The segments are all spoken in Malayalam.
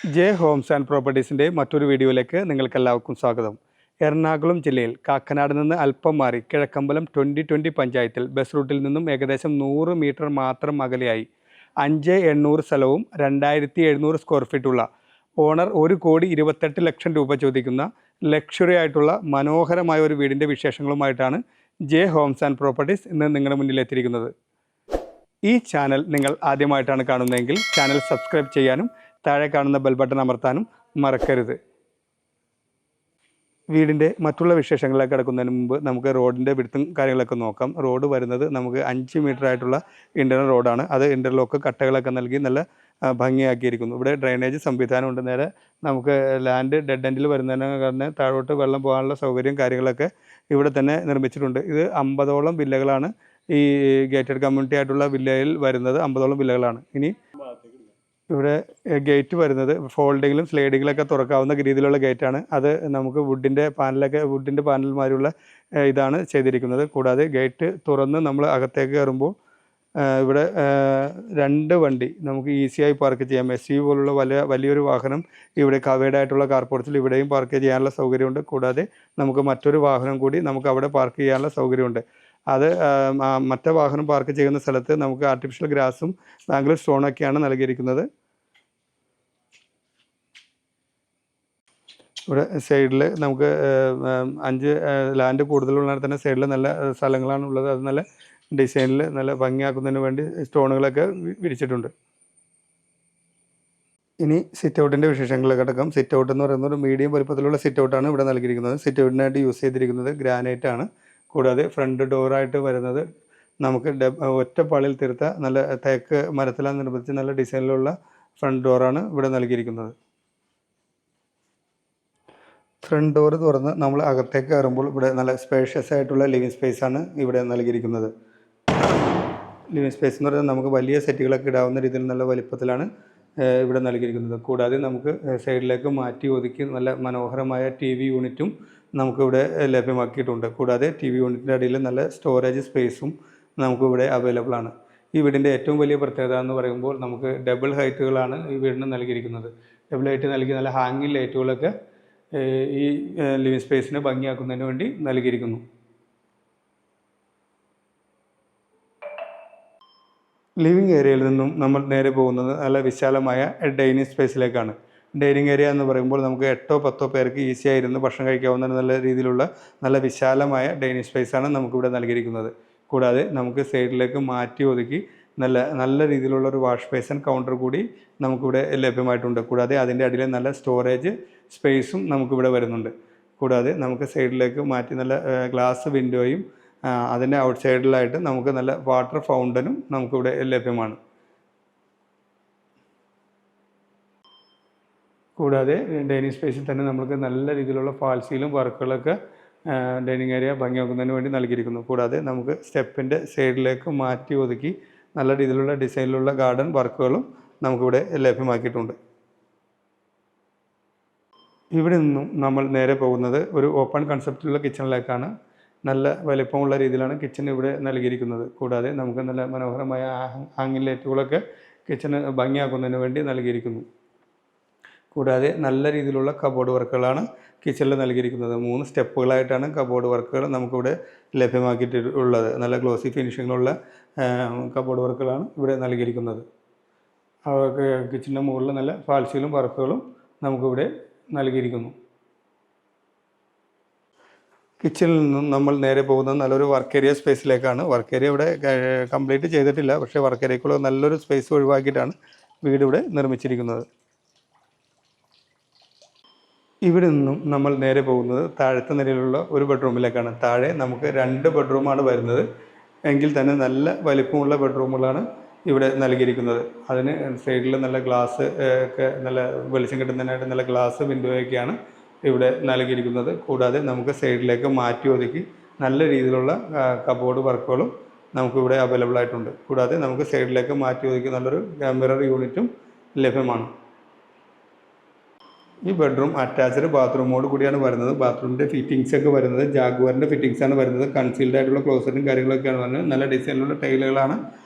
ജെ ഹോംസ് ആൻഡ് പ്രോപ്പർട്ടീസിൻ്റെ മറ്റൊരു വീഡിയോയിലേക്ക് നിങ്ങൾക്കെല്ലാവർക്കും സ്വാഗതം. എറണാകുളം ജില്ലയിൽ കാക്കനാട് നിന്ന് അല്പം മാറി കിഴക്കമ്പലം 2020 പഞ്ചായത്തിൽ ബസ് റൂട്ടിൽ നിന്നും ഏകദേശം 100 മീറ്റർ മാത്രം അകലെയായി 5,800 സ്ഥലവും 2,700 സ്ക്വയർ ഫീറ്റുള്ള ഓണർ 1,28,00,000 രൂപ ചോദിക്കുന്ന ലക്ഷറി ആയിട്ടുള്ള മനോഹരമായ ഒരു വീടിൻ്റെ വിശേഷങ്ങളുമായിട്ടാണ് ജെ ഹോംസ് ആൻഡ് പ്രോപ്പർട്ടീസ് ഇന്ന് നിങ്ങളുടെ മുന്നിൽ എത്തിയിരിക്കുന്നത്. ഈ ചാനൽ നിങ്ങൾ ആദ്യമായിട്ടാണ് കാണുന്നതെങ്കിൽ ചാനൽ സബ്സ്ക്രൈബ് ചെയ്യാനും താഴെ കാണുന്ന ബെൽ ബട്ടൺ അമർത്താനും മറക്കരുത്. വീടിൻ്റെ മറ്റുള്ള വിശേഷങ്ങളിലേക്ക് കിടക്കുന്നതിന് മുമ്പ് നമുക്ക് റോഡിൻ്റെ വിടുത്തും കാര്യങ്ങളൊക്കെ നോക്കാം. റോഡ് വരുന്നത് നമുക്ക് 5 മീറ്റർ ആയിട്ടുള്ള ഇൻ്റർണൽ റോഡാണ്. അത് ഇൻ്റർലോക്ക് കട്ടകളൊക്കെ നൽകി നല്ല ഭംഗിയാക്കിയിരിക്കുന്നു. ഇവിടെ ഡ്രെയിനേജ് സംവിധാനമുണ്ട്. നേരെ നമുക്ക് ലാൻഡ് ഡെഡ് എൻഡിൽ വരുന്നതിന് കാരണം താഴോട്ട് വെള്ളം പോകാനുള്ള സൗകര്യം കാര്യങ്ങളൊക്കെ ഇവിടെ തന്നെ നിർമ്മിച്ചിട്ടുണ്ട്. ഇത് 50ഓളം വില്ലകളാണ് ഈ ഗേറ്റഡ് കമ്മ്യൂണിറ്റി ആയിട്ടുള്ള വില്ലയിൽ വരുന്നത്. 50ഓളം വില്ലകളാണ്. ഇനി ഇവിടെ ഗേറ്റ് വരുന്നത് ഫോൾഡിങ്ങിലും സ്ലൈഡിങ്ങിലൊക്കെ തുറക്കാവുന്ന രീതിയിലുള്ള ഗേറ്റാണ്. അത് നമുക്ക് വുഡിൻ്റെ പാനൽമാരുള്ള ഇതാണ് ചെയ്തിരിക്കുന്നത്. കൂടാതെ ഗേറ്റ് തുറന്ന് നമ്മൾ അകത്തേക്ക് കയറുമ്പോൾ ഇവിടെ 2 വണ്ടി നമുക്ക് ഈസിയായി പാർക്ക് ചെയ്യാം. SUV പോലുള്ള വലിയൊരു വാഹനം ഇവിടെ കവേർഡ് ആയിട്ടുള്ള കാർപോർട്സിൽ ഇവിടെയും പാർക്ക് ചെയ്യാനുള്ള സൗകര്യമുണ്ട്. കൂടാതെ നമുക്ക് മറ്റൊരു വാഹനം കൂടി നമുക്ക് അവിടെ പാർക്ക് ചെയ്യാനുള്ള സൗകര്യമുണ്ട്. അത് മറ്റേ വാഹനം പാർക്ക് ചെയ്യുന്ന സ്ഥലത്ത് നമുക്ക് ആർട്ടിഫിഷ്യൽ ഗ്രാസും ബാംഗ്ലൂർ സ്റ്റോണൊക്കെയാണ് നൽകിയിരിക്കുന്നത്. ഇവിടെ സൈഡിൽ നമുക്ക് 5 ലാൻഡ് കൂടുതലുള്ള തന്നെ സൈഡിൽ നല്ല സ്ഥലങ്ങളാണ് ഉള്ളത്. അത് നല്ല ഡിസൈനിൽ നല്ല ഭംഗിയാക്കുന്നതിന് വേണ്ടി സ്റ്റോണുകളൊക്കെ വിരിച്ചിട്ടുണ്ട്. ഇനി സിറ്റ് ഔട്ടിൻ്റെ വിശേഷങ്ങളിലേക്ക് കിടക്കാം. സിറ്റ് ഔട്ട് എന്ന് പറയുന്നത് ഒരു മീഡിയം വലുപ്പത്തിലുള്ള സിറ്റ് ഔട്ടാണ് ഇവിടെ നൽകിയിരിക്കുന്നത്. സിറ്റ് ഔട്ടിനായിട്ട് യൂസ് ചെയ്തിരിക്കുന്നത് ഗ്രാനൈറ്റ് ആണ്. കൂടാതെ ഫ്രണ്ട് ഡോറായിട്ട് വരുന്നത് നമുക്ക് ഒറ്റപ്പാളിൽ തീർത്ത നല്ല തേക്ക് മരത്തിലാണ് നിർമ്മിച്ച് നല്ല ഡിസൈനിലുള്ള ഫ്രണ്ട് ഡോറാണ് ഇവിടെ നൽകിയിരിക്കുന്നത്. ഫ്രണ്ട് ഡോർ തുറന്ന് നമ്മൾ അകത്തേക്ക് കയറുമ്പോൾ ഇവിടെ നല്ല സ്പേഷ്യസ് ആയിട്ടുള്ള ലിവിങ് സ്പേസാണ് ഇവിടെ നൽകിയിരിക്കുന്നത്. ലിവിങ് സ്പേസ് എന്ന് പറയുന്നത് നമുക്ക് വലിയ സെറ്റുകളൊക്കെ ഇടാവുന്ന രീതിയിൽ നല്ല വലിപ്പത്തിലാണ് ഇവിടെ നൽകിയിരിക്കുന്നത്. കൂടാതെ നമുക്ക് സൈഡിലേക്ക് മാറ്റി ഒതുക്കി നല്ല മനോഹരമായ TV യൂണിറ്റും നമുക്കിവിടെ ലഭ്യമാക്കിയിട്ടുണ്ട്. കൂടാതെ TV യൂണിറ്റിൻ്റെ അടിയിൽ നല്ല സ്റ്റോറേജ് സ്പേസും നമുക്കിവിടെ അവൈലബിൾ ആണ്. ഈ വീടിൻ്റെ ഏറ്റവും വലിയ പ്രത്യേകത എന്ന് പറയുമ്പോൾ നമുക്ക് ഡബിൾ ഹൈറ്റുകളാണ് ഈ വീടിന് നൽകിയിരിക്കുന്നത്. ഡബിൾ ഹൈറ്റ് നൽകി നല്ല ഹാങ്ങിങ് ലൈറ്റുകളൊക്കെ ഈ ലിവിങ് സ്പേസിനെ ഭംഗിയാക്കുന്നതിന് വേണ്ടി നൽകിയിരിക്കുന്നു. ലിവിങ് ഏരിയയിൽ നിന്നും നമ്മൾ നേരെ പോകുന്നത് നല്ല വിശാലമായ ഡൈനിങ് സ്പേസിലേക്കാണ്. ഡൈനിങ് ഏരിയ എന്ന് പറയുമ്പോൾ നമുക്ക് 8-10 പേർക്ക് ഈസി ആയിരുന്നു ഭക്ഷണം കഴിക്കാവുന്ന നല്ല രീതിയിലുള്ള നല്ല വിശാലമായ ഡൈനിങ് സ്പേസാണ് നമുക്കിവിടെ നൽകിയിരിക്കുന്നത്. കൂടാതെ നമുക്ക് സൈഡിലേക്ക് മാറ്റി ഒതുക്കി നല്ല രീതിയിലുള്ള ഒരു വാഷ് ബേസിൻ കൗണ്ടർ കൂടി നമുക്കിവിടെ ലഭ്യമായിട്ടുണ്ട്. കൂടാതെ അതിൻ്റെ അടിയിൽ നല്ല സ്റ്റോറേജ് സ്പേസും നമുക്കിവിടെ വരുന്നുണ്ട്. കൂടാതെ നമുക്ക് സൈഡിലേക്ക് മാറ്റി നല്ല ഗ്ലാസ് വിൻഡോയും അതിൻ്റെ ഔട്ട് സൈഡിലായിട്ട് നമുക്ക് നല്ല വാട്ടർ ഫൗണ്ടനും നമുക്കിവിടെ ലഭ്യമാണ്. കൂടാതെ ഡൈനിങ് സ്പേസിൽ തന്നെ നമുക്ക് നല്ല രീതിയിലുള്ള ഫാൾസീലും വർക്കുകളൊക്കെ ഡൈനിങ് ഏരിയ ഭംഗിയാക്കുന്നതിന് വേണ്ടി നൽകിയിരിക്കുന്നു. കൂടാതെ നമുക്ക് സ്റ്റെപ്പിൻ്റെ സൈഡിലേക്ക് മാറ്റി ഒതുക്കി നല്ല രീതിയിലുള്ള ഡിസൈനിലുള്ള ഗാർഡൻ വർക്കുകളും നമുക്കിവിടെ ലഭ്യമാക്കിയിട്ടുണ്ട്. ഇവിടെ നിന്നും നമ്മൾ നേരെ പോകുന്നത് ഒരു ഓപ്പൺ കൺസെപ്റ്റിലുള്ള കിച്ചണിലേക്കാണ്. നല്ല വലിപ്പമുള്ള രീതിയിലാണ് കിച്ചൺ ഇവിടെ നൽകിയിരിക്കുന്നത്. കൂടാതെ നമുക്ക് നല്ല മനോഹരമായ ഹാങ്ങിങ് ലൈറ്റുകളൊക്കെ കിച്ചണ് ഭംഗിയാക്കുന്നതിന് വേണ്ടി നൽകിയിരിക്കുന്നു. കൂടാതെ നല്ല രീതിയിലുള്ള കബോർഡ് വർക്കുകളാണ് കിച്ചണിൽ നൽകിയിരിക്കുന്നത്. 3 സ്റ്റെപ്പുകളായിട്ടാണ് കബോർഡ് വർക്കുകൾ നമുക്കിവിടെ ലഭ്യമാക്കിയിട്ടുള്ളത്. നല്ല ഗ്ലോസി ഫിനിഷിങ്ങിലുള്ള കബോർഡ് വർക്കുകളാണ് ഇവിടെ നൽകിയിരിക്കുന്നത്. അവർക്ക് കിച്ചണിൻ്റെ മുകളിൽ നല്ല ഫാൾസീലും വർക്കുകളും നമുക്കിവിടെ നൽകിയിരിക്കുന്നു. കിച്ചണിൽ നിന്നും നമ്മൾ നേരെ പോകുന്നത് നല്ലൊരു വർക്ക് ഏരിയ സ്പേസിലേക്കാണ്. വർക്ക് ഏരിയ ഇവിടെ കംപ്ലീറ്റ് ചെയ്തിട്ടില്ല. പക്ഷേ വർക്ക് ഏരിയക്കുള്ള നല്ലൊരു സ്പേസ് ഒഴിവാക്കിയിട്ടാണ് വീട് ഇവിടെ നിർമ്മിച്ചിരിക്കുന്നത്. ഇവിടെ നിന്നും നമ്മൾ നേരെ പോകുന്നത് താഴത്തെ നിലയിലുള്ള ഒരു ബെഡ്റൂമിലേക്കാണ്. താഴെ നമുക്ക് 2 ബെഡ്റൂമാണ് വരുന്നത്. എങ്കിൽ തന്നെ നല്ല വലിപ്പമുള്ള ബെഡ്റൂമുകളാണ് ഇവിടെ നൽകിയിരിക്കുന്നത്. അതിന് സൈഡിൽ നല്ല ഗ്ലാസ് ഒക്കെ നല്ല വെളിച്ചം കിട്ടുന്നതിനായിട്ട് നല്ല ഗ്ലാസ് വിൻഡോയൊക്കെയാണ് ഇവിടെ നൽകിയിരിക്കുന്നത്. കൂടാതെ നമുക്ക് സൈഡിലേക്ക് മാറ്റി ഒതുക്കി നല്ല രീതിയിലുള്ള കബോർഡ് വർക്കുകളും നമുക്കിവിടെ അവൈലബിൾ ആയിട്ടുണ്ട്. കൂടാതെ നമുക്ക് സൈഡിലേക്ക് മാറ്റി ഒതുക്കി നല്ലൊരു മിറർ യൂണിറ്റും ലഭ്യമാണ്. ഈ ബെഡ്റൂം അറ്റാച്ച്ഡ് ബാത്റൂമോട് കൂടിയാണ് വരുന്നത്. ബാത്റൂമിൻ്റെ ഫിറ്റിങ്സ് ഒക്കെ വരുന്നത് ജാഗ്വാറിൻ്റെ ഫിറ്റിങ്സാണ് വരുന്നത്. കൺസീൽഡ് ആയിട്ടുള്ള ക്ലോസറ്റും കാര്യങ്ങളൊക്കെയാണ് വരുന്നത്. നല്ല ഡിസൈനിലുള്ള ടൈലുകളാണ്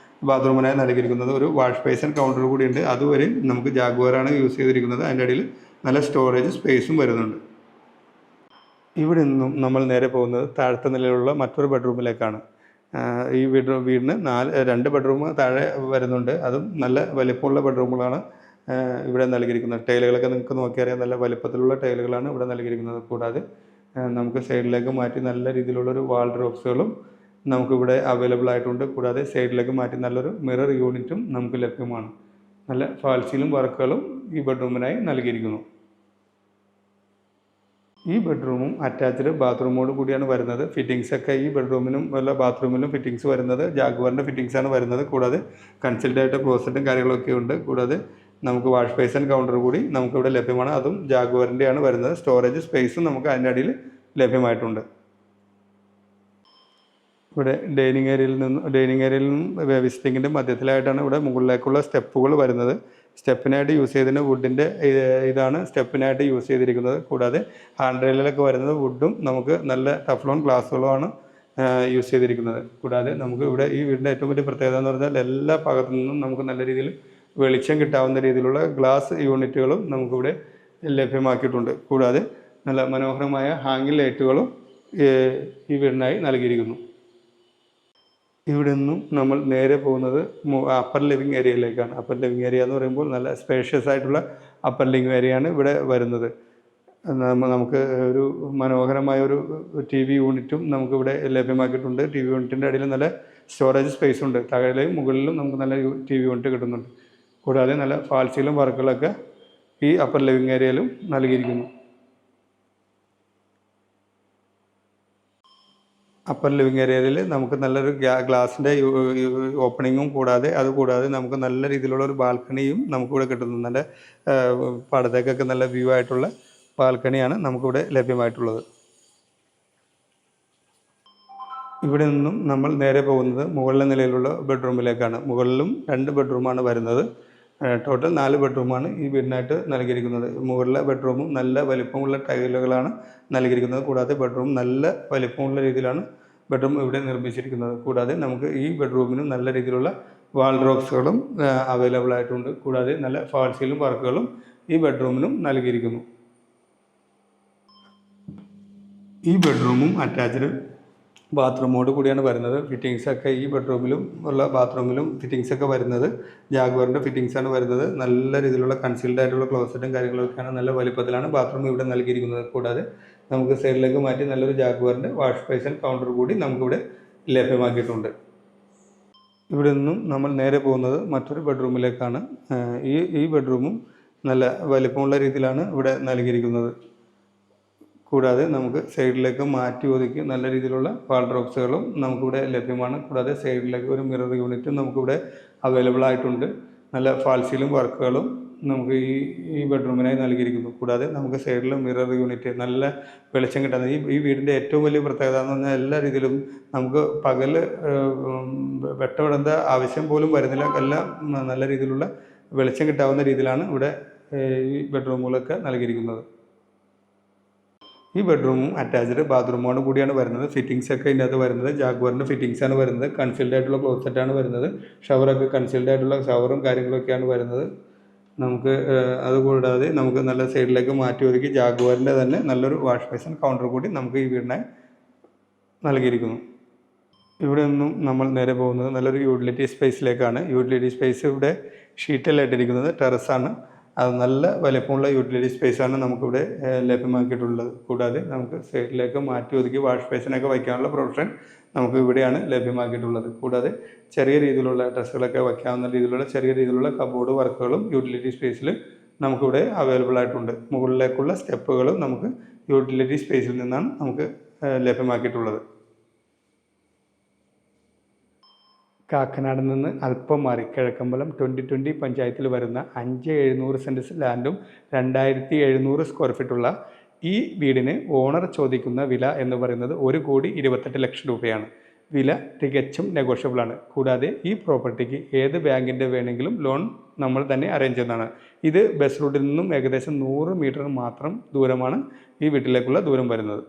ബാത്റൂമിനായി നൽകിയിരിക്കുന്നത്. ഒരു വാഷ് ബേസിൻ കൗണ്ടർ കൂടിയുണ്ട്. അതുവരെ നമുക്ക് ജാഗ്വാറാണ് യൂസ് ചെയ്തിരിക്കുന്നത്. അതിൻ്റെ അടിയിൽ നല്ല സ്റ്റോറേജ് സ്പേസും വരുന്നുണ്ട്. ഇവിടെ നിന്നും നമ്മൾ നേരെ പോകുന്നത് താഴത്തെ നിലയിലുള്ള മറ്റൊരു ബെഡ്റൂമിലേക്കാണ്. ഈ വീടിന് 2 ബെഡ്റൂം താഴെ വരുന്നുണ്ട്. അതും നല്ല വലിപ്പമുള്ള ബെഡ്റൂമുകളാണ് ഇവിടെ നൽകിയിരിക്കുന്നത്. ടൈലുകളൊക്കെ നിങ്ങൾക്ക് നോക്കിയറിയാം, നല്ല വലിപ്പത്തിലുള്ള ടൈലുകളാണ് ഇവിടെ നൽകിയിരിക്കുന്നത്. കൂടാതെ നമുക്ക് സൈഡിലേക്ക് മാറ്റി നല്ല രീതിയിലുള്ളൊരു വാൾഡ്രോബ്സുകളും നമുക്കിവിടെ അവൈലബിൾ ആയിട്ടുണ്ട്. കൂടാതെ സൈഡിലേക്ക് മാറ്റി നല്ലൊരു മിറർ യൂണിറ്റും നമുക്ക് ലഭ്യമാണ്. നല്ല ഫാൾസീലും വർക്കുകളും ഈ ബെഡ്റൂമിനായി നൽകിയിരിക്കുന്നു. ഈ ബെഡ്റൂമും അറ്റാച്ച്ഡ് ബാത്റൂമോട് കൂടിയാണ് വരുന്നത്. ഫിറ്റിങ്സൊക്കെ ഈ ബെഡ്റൂമിനും വല്ല ബാത്റൂമിലും ഫിറ്റിങ്സ് വരുന്നത് ജാഗ്വാറിൻ്റെ ഫിറ്റിങ്സാണ് വരുന്നത്. കൂടാതെ കൺസൾട്ടായിട്ട് ക്ലോസറ്റും കാര്യങ്ങളൊക്കെ ഉണ്ട്. കൂടാതെ നമുക്ക് വാഷ് ബേസിൻ കൗണ്ടർ കൂടി നമുക്കിവിടെ ലഭ്യമാണ്. അതും ജാഗ്വാറിൻ്റെയാണ് വരുന്നത്. സ്റ്റോറേജ് സ്പേസും നമുക്ക് അതിൻ്റെ അടിയിൽ ലഭ്യമായിട്ടുണ്ട്. ഇവിടെ ഡൈനിങ് ഏരിയയിൽ നിന്നും വിസിറ്റിങ്ങിൻ്റെ മധ്യത്തിലായിട്ടാണ് ഇവിടെ മുകളിലേക്കുള്ള സ്റ്റെപ്പുകൾ വരുന്നത്. സ്റ്റെപ്പിനായിട്ട് യൂസ് ചെയ്തതിന് വുഡിൻ്റെ ഇതാണ് സ്റ്റെപ്പിനായിട്ട് യൂസ് ചെയ്തിരിക്കുന്നത്. കൂടാതെ ഹാൻഡ് റെയിലിലൊക്കെ വരുന്നത് വുഡും നമുക്ക് നല്ല ടഫ്ലോൺ ഗ്ലാസ്സുകളുമാണ് യൂസ് ചെയ്തിരിക്കുന്നത്. കൂടാതെ നമുക്ക് ഇവിടെ ഈ വീടിൻ്റെ ഏറ്റവും വലിയ പ്രത്യേകത എന്ന് പറഞ്ഞാൽ എല്ലാ ഭാഗത്തു നിന്നും നമുക്ക് നല്ല രീതിയിൽ വെളിച്ചം കിട്ടാവുന്ന രീതിയിലുള്ള ഗ്ലാസ് യൂണിറ്റുകളും നമുക്കിവിടെ ലഭ്യമാക്കിയിട്ടുണ്ട്. കൂടാതെ നല്ല മനോഹരമായ ഹാങ്ങിങ് ലൈറ്റുകളും ഈ വീടിനായി നൽകിയിരിക്കുന്നു. ഇവിടെ നിന്നും നമ്മൾ നേരെ പോകുന്നത് അപ്പർ ലിവിങ് ഏരിയയിലേക്കാണ്. അപ്പർ ലിവിങ് ഏരിയ എന്ന് പറയുമ്പോൾ നല്ല സ്പേഷ്യസ് ആയിട്ടുള്ള അപ്പർ ലിവിങ് ഏരിയയാണ് ഇവിടെ വരുന്നത്. നമുക്ക് ഒരു മനോഹരമായ ഒരു TV യൂണിറ്റും നമുക്കിവിടെ ലഭ്യമാക്കിയിട്ടുണ്ട്. TV യൂണിറ്റിൻ്റെ അടിയിൽ നല്ല സ്റ്റോറേജ് സ്പേസ് ഉണ്ട്. താഴെയും മുകളിലും നമുക്ക് നല്ല TV യൂണിറ്റ് കിട്ടുന്നുണ്ട്. കൂടാതെ നല്ല ഫാൾസീലും വർക്കുകളൊക്കെ ഈ അപ്പർ ലിവിങ് ഏരിയയിലും നൽകിയിരിക്കുന്നു. അപ്പർ ലിവിങ് ഏരിയയിൽ നമുക്ക് നല്ലൊരു ഗ്ലാസിൻ്റെ ഓപ്പണിങ്ങും കൂടാതെ നമുക്ക് നല്ല രീതിയിലുള്ള ഒരു ബാൽക്കണിയും നമുക്കിവിടെ കിട്ടുന്നു. നല്ല പടത്തേക്കൊക്കെ നല്ല വ്യൂ ആയിട്ടുള്ള ബാൽക്കണിയാണ് നമുക്കിവിടെ ലഭ്യമായിട്ടുള്ളത്. ഇവിടെ നിന്നും നമ്മൾ നേരെ പോകുന്നത് മുകളിലെ നിലയിലുള്ള ബെഡ്റൂമിലേക്കാണ്. മുകളിലും 2 ബെഡ്റൂമാണ് വരുന്നത്. ടോട്ടൽ 4 ബെഡ്റൂമാണ് ഈ വീടിനായിട്ട് നൽകിയിരിക്കുന്നത്. മുകളിലെ ബെഡ്റൂമും നല്ല വലിപ്പമുള്ള ടൈലുകളാണ് നൽകിയിരിക്കുന്നത്. കൂടാതെ ബെഡ്റൂം നല്ല വലിപ്പമുള്ള രീതിയിലാണ് ബെഡ്റൂം ഇവിടെ നിർമ്മിച്ചിരിക്കുന്നത്. കൂടാതെ നമുക്ക് ഈ ബെഡ്റൂമിനും നല്ല രീതിയിലുള്ള വാൾഡ്രോബ്സുകളും അവൈലബിൾ ആയിട്ടുണ്ട്. കൂടാതെ നല്ല ഫാൾസീലും വർക്കുകളും ഈ ബെഡ്റൂമിനും നൽകിയിരിക്കുന്നു. ഈ ബെഡ്റൂമും അറ്റാച്ച്ഡ് ബാത്റൂമോട് കൂടിയാണ് വരുന്നത്. ഫിറ്റിങ്സൊക്കെ ഈ ബെഡ്റൂമിലും ഉള്ള ബാത്റൂമിലും ഫിറ്റിങ്സൊക്കെ വരുന്നത് ജാഗ്വാറിൻ്റെ ഫിറ്റിങ്സാണ് വരുന്നത്. നല്ല രീതിയിലുള്ള കൺസീൽഡ് ആയിട്ടുള്ള ക്ലോസറ്റും കാര്യങ്ങളൊക്കെയാണ് നല്ല വലിപ്പത്തിലാണ് ബാത്റൂം ഇവിടെ നൽകിയിരിക്കുന്നത്. കൂടാതെ നമുക്ക് സൈഡിലേക്ക് മാറ്റി നല്ലൊരു ജാഗ്വാറിൻ്റെ വാഷ് ബേസിൻ കൗണ്ടർ കൂടി നമുക്കിവിടെ ലഭ്യമാക്കിയിട്ടുണ്ട്. ഇവിടെ നിന്നും നമ്മൾ നേരെ പോകുന്നത് മറ്റൊരു ബെഡ്റൂമിലേക്കാണ്. ഈ ബെഡ്റൂമും നല്ല വലിപ്പമുള്ള രീതിയിലാണ് ഇവിടെ നൽകിയിരിക്കുന്നത്. കൂടാതെ നമുക്ക് സൈഡിലേക്ക് മാറ്റി ഒതുക്കി നല്ല രീതിയിലുള്ള വാൾഡ്രോബ്സുകളും നമുക്കിവിടെ ലഭ്യമാണ്. കൂടാതെ സൈഡിലേക്ക് ഒരു മിറർ യൂണിറ്റും നമുക്കിവിടെ അവൈലബിൾ ആയിട്ടുണ്ട്. നല്ല ഫാൾസീലും വർക്കുകളും നമുക്ക് ഈ ബെഡ്റൂമിനായി നൽകിയിരിക്കുന്നു. കൂടാതെ നമുക്ക് സൈഡിൽ മിറർ യൂണിറ്റ് നല്ല വെളിച്ചം കിട്ടുന്നത് ഈ വീടിൻ്റെ ഏറ്റവും വലിയ പ്രത്യേകത എന്ന് പറഞ്ഞാൽ എല്ലാ രീതിയിലും നമുക്ക് പകൽ വെട്ടമിടേണ്ട ആവശ്യം പോലും വരുന്നില്ല. എല്ലാം നല്ല രീതിയിലുള്ള വെളിച്ചം കിട്ടാവുന്ന രീതിയിലാണ് ഇവിടെ ഈ ബെഡ്റൂമുകളൊക്കെ നൽകിയിരിക്കുന്നത്. ഈ ബെഡ്റൂമും അറ്റാച്ച്ഡ് ബാത്റൂമോട് കൂടിയാണ് വരുന്നത്. ഫിറ്റിങ്സൊക്കെ ഇതിൻ്റെ അകത്ത് വരുന്നത് ജാഗ്വാറിൻ്റെ ഫിറ്റിങ്സാണ് വരുന്നത്. കൺസീൽഡ് ആയിട്ടുള്ള ക്ലോസറ്റാണ് വരുന്നത്. ഷവറൊക്കെ കൺസീൽഡ് ആയിട്ടുള്ള ഷവറും കാര്യങ്ങളൊക്കെയാണ് വരുന്നത്. നമുക്ക് അതുകൂടാതെ നമുക്ക് നല്ല സൈഡിലേക്ക് മാറ്റി ഒതുക്കി ജാഗ്വാറിൻ്റെ തന്നെ നല്ലൊരു വാഷ് ബേസിൻ കൗണ്ടർ കൂടി നമുക്ക് ഈ വീടിനായി നൽകിയിരിക്കുന്നു. ഇവിടെ നിന്നും നമ്മൾ നേരെ പോകുന്നത് നല്ലൊരു യൂട്ടിലിറ്റി സ്പേസിലേക്കാണ്. യൂട്ടിലിറ്റി സ്പേസ് ഇവിടെ ഷീറ്റെല്ലാം ഇട്ടിരിക്കുന്നത് ടെറസാണ്. അത് നല്ല വലിപ്പമുള്ള യൂട്ടിലിറ്റി സ്പേസാണ് നമുക്കിവിടെ ലഭ്യമാക്കിയിട്ടുള്ളത്. കൂടാതെ നമുക്ക് സൈഡിലേക്ക് മാറ്റി ഒതുക്കി വാഷ് ബേസിനൊക്കെ വയ്ക്കാനുള്ള പ്രൊവിഷൻ നമുക്ക് ഇവിടെയാണ് ലഭ്യമാക്കിയിട്ടുള്ളത്. കൂടാതെ ചെറിയ രീതിയിലുള്ള ഡ്രസ്സുകളൊക്കെ വയ്ക്കാവുന്ന രീതിയിലുള്ള ചെറിയ രീതിയിലുള്ള കബോർഡ് വർക്കുകളും യൂട്ടിലിറ്റി സ്പേസിൽ നമുക്കിവിടെ അവൈലബിൾ ആയിട്ടുണ്ട്. മുകളിലേക്കുള്ള സ്റ്റെപ്പുകളും നമുക്ക് യൂട്ടിലിറ്റി സ്പേസിൽ നിന്നാണ് നമുക്ക് ലഭ്യമാക്കിയിട്ടുള്ളത്. കാക്കനാട് നിന്ന് അല്പം മാറി കിഴക്കമ്പലം 2020 പഞ്ചായത്തിൽ വരുന്ന 5700 സെൻറ് ലാൻഡും 2700 സ്ക്വയർ ഫീറ്റുള്ള ഈ വീടിന് ഓണർ ചോദിക്കുന്ന വില എന്ന് പറയുന്നത് 1,28,00,000 രൂപയാണ്. വില തികച്ചും നെഗോഷ്യബിളാണ്. കൂടാതെ ഈ പ്രോപ്പർട്ടിക്ക് ഏത് ബാങ്കിൻ്റെ വേണമെങ്കിലും ലോൺ നമ്മൾ തന്നെ അറേഞ്ച് ചെയ്യുന്നതാണ്. ഇത് ബസ് റൂട്ടിൽ നിന്നും ഏകദേശം 100 മീറ്റർ മാത്രം ദൂരമാണ് ഈ വീട്ടിലേക്കുള്ള ദൂരം വരുന്നത്.